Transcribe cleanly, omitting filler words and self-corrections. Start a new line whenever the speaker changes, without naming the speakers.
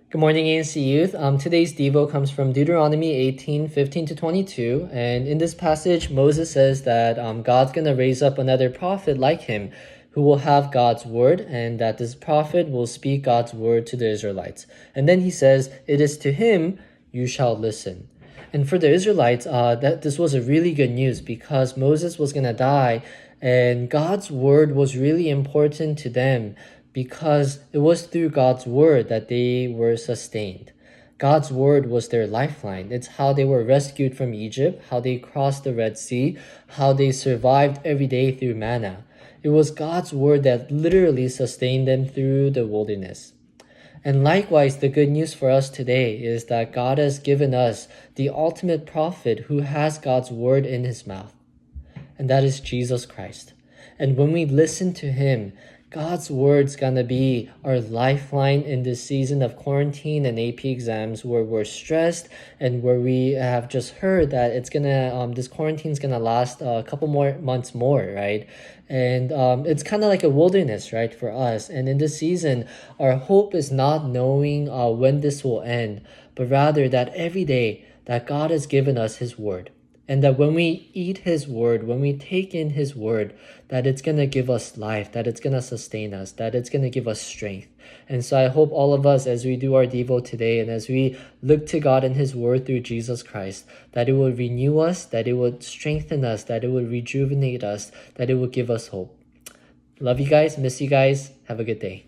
Good morning, ANC Youth. Today's Devo comes from Deuteronomy 18:15-22. And in this passage, Moses says that God's going to raise up another prophet like him who will have God's word, and that this prophet will speak God's word to the Israelites. And then he says, it is to him you shall listen. And for the Israelites, that this was a really good news because Moses was going to die, and God's word was really important to them because it was through God's word that they were sustained. God's word was their lifeline. It's how they were rescued from Egypt, how they crossed the Red Sea, how they survived every day through manna. It was God's word that literally sustained them through the wilderness. And likewise, the good news for us today is that God has given us the ultimate prophet who has God's word in his mouth, and that is Jesus Christ. And when we listen to him, God's word's gonna be our lifeline in this season of quarantine and AP exams where we're stressed and where we have just heard that it's gonna this quarantine's gonna last a couple more months more, right? And it's kind of like a wilderness, right, for us. And in this season, our hope is not knowing when this will end, but rather that every day that God has given us his word. And that when we eat his word, when we take in his word, that it's going to give us life, that it's going to sustain us, that it's going to give us strength. And so I hope all of us, as we do our Devo today, and as we look to God and his word through Jesus Christ, that it will renew us, that it would strengthen us, that it would rejuvenate us, that it would give us hope. Love you guys, miss you guys, have a good day.